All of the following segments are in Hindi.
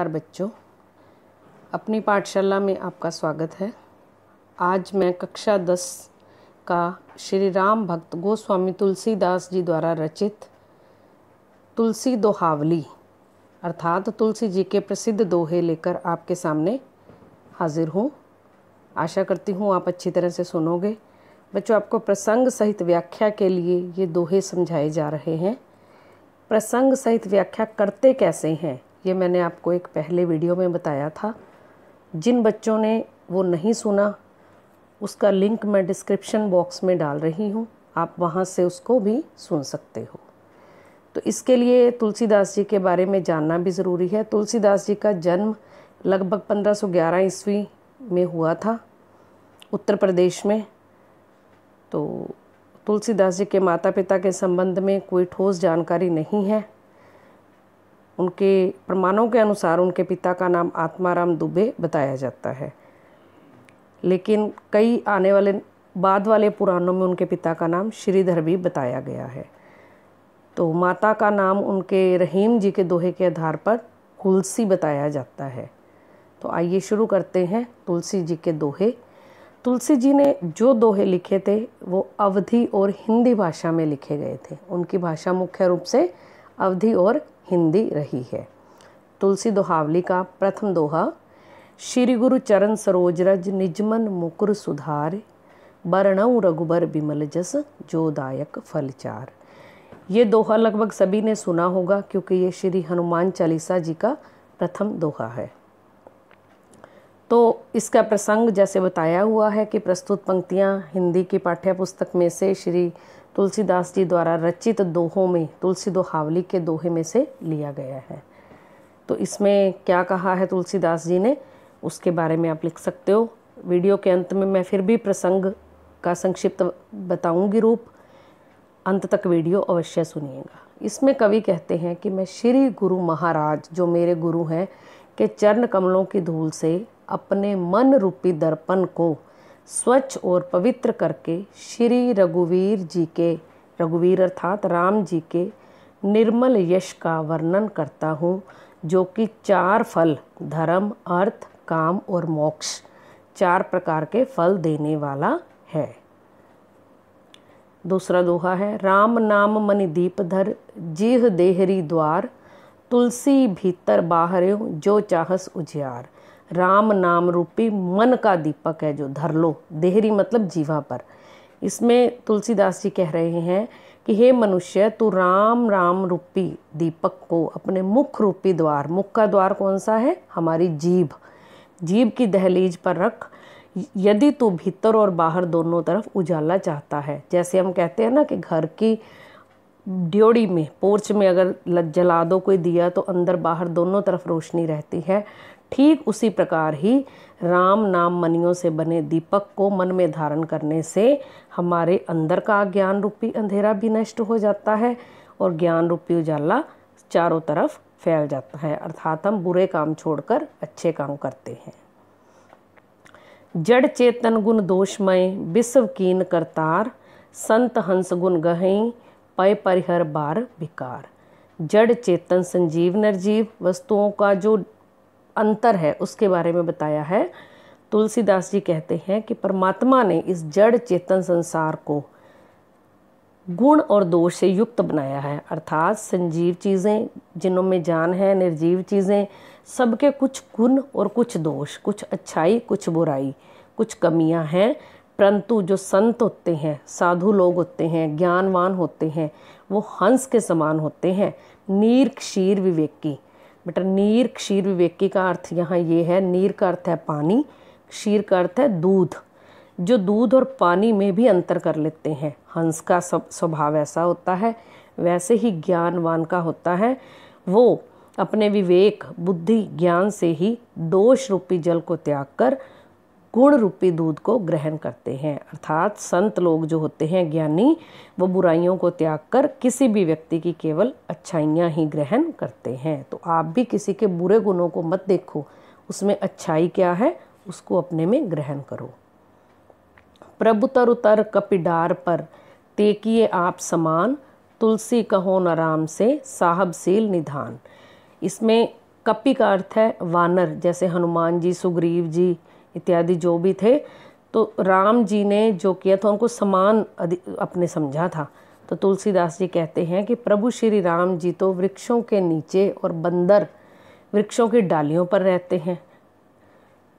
नमस्कार बच्चों, अपनी पाठशाला में आपका स्वागत है। आज मैं कक्षा 10 का श्री राम भक्त गोस्वामी तुलसीदास जी द्वारा रचित तुलसी दोहावली अर्थात तुलसी जी के प्रसिद्ध दोहे लेकर आपके सामने हाजिर हूँ। आशा करती हूँ आप अच्छी तरह से सुनोगे। बच्चों, आपको प्रसंग सहित व्याख्या के लिए ये दोहे समझाए जा रहे हैं। प्रसंग सहित व्याख्या करते कैसे हैं ये मैंने आपको एक पहले वीडियो में बताया था। जिन बच्चों ने वो नहीं सुना उसका लिंक मैं डिस्क्रिप्शन बॉक्स में डाल रही हूँ, आप वहाँ से उसको भी सुन सकते हो। तो इसके लिए तुलसीदास जी के बारे में जानना भी ज़रूरी है। तुलसीदास जी का जन्म लगभग 1511 ईस्वी में हुआ था उत्तर प्रदेश में। तो तुलसीदास जी के माता पिता के संबंध में कोई ठोस जानकारी नहीं है। उनके प्रमाणों के अनुसार उनके पिता का नाम आत्माराम दुबे बताया जाता है, लेकिन कई आने वाले बाद वाले पुराणों में उनके पिता का नाम श्रीधर भी बताया गया है। तो माता का नाम उनके रहीम जी के दोहे के आधार पर तुलसी बताया जाता है। तो आइए शुरू करते हैं तुलसी जी के दोहे। तुलसी जी ने जो दोहे लिखे थे वो अवधी और हिंदी भाषा में लिखे गए थे। उनकी भाषा मुख्य रूप से अवधी और हिंदी रही है। तुलसी दोहावली का प्रथम दोहा, श्री गुरु चरण सरोज रज निजमन मुकुर सुधार, बरनऊ रघुबर बिमल जस जो दायक फलचार। ये दोहा लगभग सभी ने सुना होगा क्योंकि ये श्री हनुमान चालीसा जी का प्रथम दोहा है। तो इसका प्रसंग जैसे बताया हुआ है कि प्रस्तुत पंक्तियाँ हिंदी की पाठ्य पुस्तक में से श्री तुलसीदास जी द्वारा रचित दोहों में तुलसी दोहावली के दोहे में से लिया गया है। तो इसमें क्या कहा है तुलसीदास जी ने उसके बारे में आप लिख सकते हो। वीडियो के अंत में मैं फिर भी प्रसंग का संक्षिप्त बताऊंगी रूप, अंत तक वीडियो अवश्य सुनिएगा। इसमें कवि कहते हैं कि मैं श्री गुरु महाराज जो मेरे गुरु हैं के चरण कमलों की धूल से अपने मन रूपी दर्पण को स्वच्छ और पवित्र करके श्री रघुवीर जी के, रघुवीर अर्थात राम जी के निर्मल यश का वर्णन करता हूँ, जो कि 4 फल धर्म, अर्थ, काम और मोक्ष 4 प्रकार के फल देने वाला है। दूसरा दोहा है, राम नाम मनि दीप धर जीह देहरी द्वार, तुलसी भीतर बाहर जो चाहस उजियार। राम नाम रूपी मन का दीपक है जो धर लो, देहरी मतलब जीवा पर। इसमें तुलसीदास जी कह रहे हैं कि हे मनुष्य, तू राम राम रूपी दीपक को अपने मुख रूपी द्वार, मुख का द्वार कौन सा है? हमारी जीभ, जीभ की दहलीज पर रख। यदि तू भीतर और बाहर दोनों तरफ उजाला चाहता है, जैसे हम कहते हैं ना कि घर की ड्योड़ी में, पोर्च में अगर जला दो कोई दिया तो अंदर बाहर दोनों तरफ रोशनी रहती है, ठीक उसी प्रकार ही राम नाम मनियों से बने दीपक को मन में धारण करने से हमारे अंदर का ज्ञान रूपी अंधेरा भी नष्ट हो जाता है और ज्ञान रूपी उजाला चारों तरफ फैल जाता है, अर्थात हम बुरे काम छोड़कर अच्छे काम करते हैं। जड़ चेतन गुण दोषमय विश्व कीन करतार, संत हंस गुण गहई पय परिहर बार विकार। जड़ चेतन संजीव निर्जीव वस्तुओं का जो अंतर है उसके बारे में बताया है। तुलसीदास जी कहते हैं कि परमात्मा ने इस जड़ चेतन संसार को गुण और दोष से युक्त बनाया है, अर्थात संजीव चीज़ें जिनों में जान है, निर्जीव चीज़ें सबके कुछ गुण और कुछ दोष, कुछ अच्छाई कुछ बुराई, कुछ कमियां हैं। परंतु जो संत होते हैं, साधु लोग होते हैं, ज्ञानवान होते हैं, वो हंस के समान होते हैं, नीर क्षीर विवेकी। बेटा, नीर क्षीर विवेकी का अर्थ यहाँ ये है, नीर का अर्थ है पानी, क्षीर का अर्थ है दूध, जो दूध और पानी में भी अंतर कर लेते हैं। हंस का स्वभाव ऐसा होता है, वैसे ही ज्ञानवान का होता है। वो अपने विवेक, बुद्धि, ज्ञान से ही दोष रूपी जल को त्याग कर गुण रूपी दूध को ग्रहण करते हैं, अर्थात संत लोग जो होते हैं ज्ञानी, वो बुराइयों को त्याग कर किसी भी व्यक्ति की केवल अच्छाइयाँ ही ग्रहण करते हैं। तो आप भी किसी के बुरे गुणों को मत देखो, उसमें अच्छाई क्या है उसको अपने में ग्रहण करो। प्रभु तरु तर कपिडार पर तेकिए आप समान, तुलसी कहो न राम से साहब सील निधान। इसमें कपि का अर्थ है वानर, जैसे हनुमान जी, सुग्रीव जी इत्यादि जो भी थे, तो राम जी ने जो किया था उनको समान अपने समझा था। तो तुलसीदास जी कहते हैं कि प्रभु श्री राम जी तो वृक्षों के नीचे और बंदर वृक्षों की डालियों पर रहते हैं।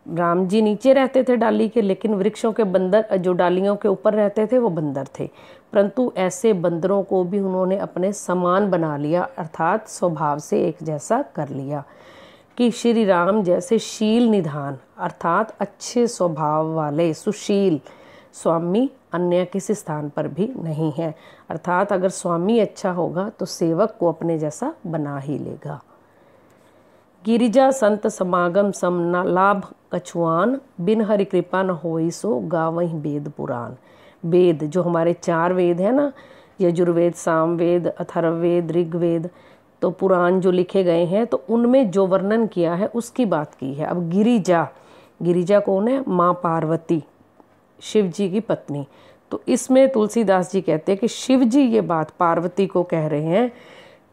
राम जी नीचे रहते थे डाली के, लेकिन वृक्षों के बंदर जो डालियों के ऊपर रहते थे वो बंदर थे। परंतु ऐसे बंदरों को भी उन्होंने अपने समान बना लिया, अर्थात स्वभाव से एक जैसा कर लिया, कि श्री राम जैसे शील निधान अर्थात अच्छे स्वभाव वाले सुशील स्वामी अन्य किसी स्थान पर भी नहीं है। अर्थात अगर स्वामी अच्छा होगा तो सेवक को अपने जैसा बना ही लेगा। गिरिजा संत समागम सम न लाभ कछुआन, बिन हरि कृपा न होई सो गावहीं वेद पुराण। वेद जो हमारे 4 वेद है ना, यजुर्वेद, सामवेद, अथर्ववेद, ऋग्वेद, तो पुराण जो लिखे गए हैं तो उनमें जो वर्णन किया है उसकी बात की है। अब गिरिजा, गिरिजा कौन है? माँ पार्वती, शिव जी की पत्नी। तो इसमें तुलसीदास जी कहते हैं कि शिव जी ये बात पार्वती को कह रहे हैं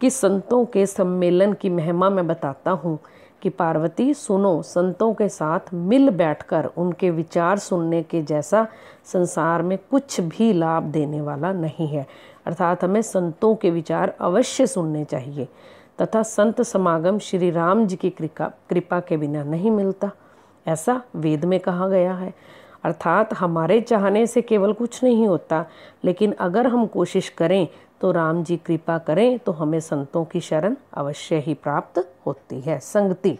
कि संतों के सम्मेलन की महिमा मैं बताता हूँ कि पार्वती सुनो, संतों के साथ मिल बैठकर उनके विचार सुनने के जैसा संसार में कुछ भी लाभ देने वाला नहीं है। अर्थात हमें संतों के विचार अवश्य सुनने चाहिए, तथा संत समागम श्री राम जी की कृपा के बिना नहीं मिलता, ऐसा वेद में कहा गया है। अर्थात हमारे चाहने से केवल कुछ नहीं होता, लेकिन अगर हम कोशिश करें तो राम जी कृपा करें तो हमें संतों की शरण अवश्य ही प्राप्त होती है। संगति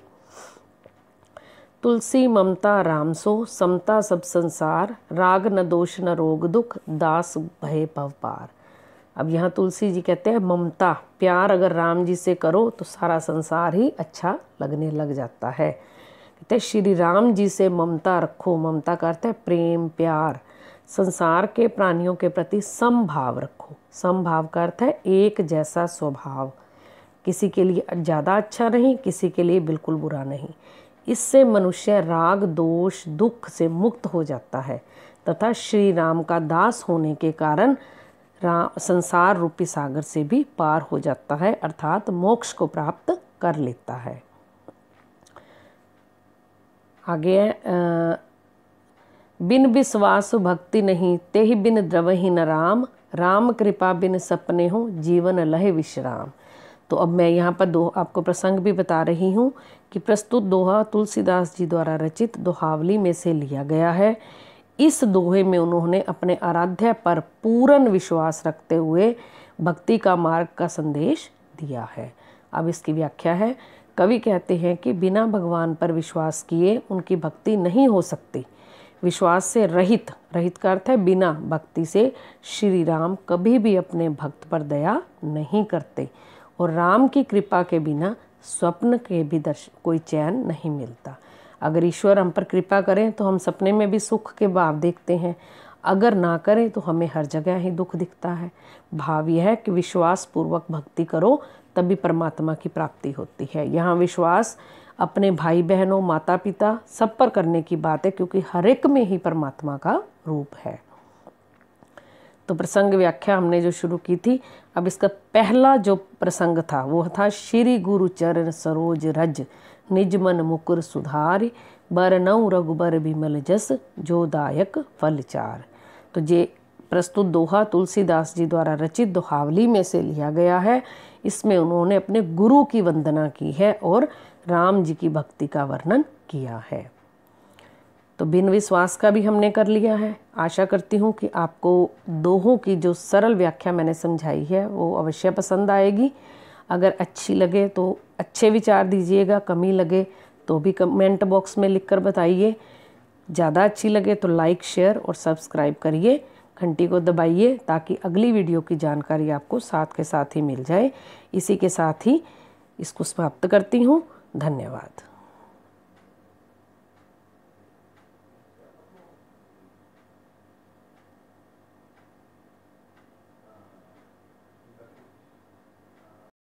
तुलसी ममता राम सो, समता सब संसार, राग न दोष न रोग दुख, दास भय भव पार। अब यहाँ तुलसी जी कहते हैं ममता, प्यार अगर राम जी से करो तो सारा संसार ही अच्छा लगने लग जाता है। कहते हैं श्री राम जी से ममता रखो, ममता का अर्थ है प्रेम प्यार। संसार के प्राणियों के प्रति समभाव रखो, समभाव का अर्थ है एक जैसा स्वभाव, किसी के लिए ज़्यादा अच्छा नहीं, किसी के लिए बिल्कुल बुरा नहीं। इससे मनुष्य राग दोष दुख से मुक्त हो जाता है तथा श्री राम का दास होने के कारण संसार रूपी सागर से भी पार हो जाता है, अर्थात मोक्ष को प्राप्त कर लेता है। आगे बिन विश्वास भक्ति नहीं, तेहि बिन द्रवहि न राम, राम कृपा बिन सपने हो, जीवन लहे विश्राम। तो अब मैं यहाँ पर आपको प्रसंग भी बता रही हूँ कि प्रस्तुत दोहा तुलसीदास जी द्वारा रचित दोहावली में से लिया गया है। इस दोहे में उन्होंने अपने आराध्य पर पूर्ण विश्वास रखते हुए भक्ति का मार्ग का संदेश दिया है। अब इसकी व्याख्या है। कवि कहते हैं कि बिना भगवान पर विश्वास किए उनकी भक्ति नहीं हो सकती। विश्वास से रहित, रहित का अर्थ है बिना, भक्ति से श्री राम कभी भी अपने भक्त पर दया नहीं करते, और राम की कृपा के बिना स्वप्न के भी कोई चैन नहीं मिलता। अगर ईश्वर हम पर कृपा करें तो हम सपने में भी सुख के भाव देखते हैं, अगर ना करें तो हमें हर जगह ही दुख दिखता है। भाव यह है कि विश्वास पूर्वक भक्ति करो तभी परमात्मा की प्राप्ति होती है। यहाँ विश्वास अपने भाई बहनों माता पिता सब पर करने की बात है, क्योंकि हर एक में ही परमात्मा का रूप है। तो प्रसंग व्याख्या हमने जो शुरू की थी, अब इसका पहला जो प्रसंग था वो था श्री गुरु चरण सरोज रज, निज मन मुकुर सुधार, बरनऊ रघुबर बिमल जस, जो दायक फल चार। तो ये प्रस्तुत दोहा तुलसीदास जी द्वारा रचित दोहावली में से लिया गया है। इसमें उन्होंने अपने गुरु की वंदना की है और राम जी की भक्ति का वर्णन किया है। तो बिन विश्वास का भी हमने कर लिया है। आशा करती हूँ कि आपको दोहों की जो सरल व्याख्या मैंने समझाई है वो अवश्य पसंद आएगी। अगर अच्छी लगे तो अच्छे विचार दीजिएगा, कमी लगे तो भी कमेंट बॉक्स में लिखकर बताइए। ज़्यादा अच्छी लगे तो लाइक शेयर और सब्सक्राइब करिए, घंटी को दबाइए ताकि अगली वीडियो की जानकारी आपको साथ के साथ ही मिल जाए। इसी के साथ ही इसको समाप्त करती हूँ। धन्यवाद।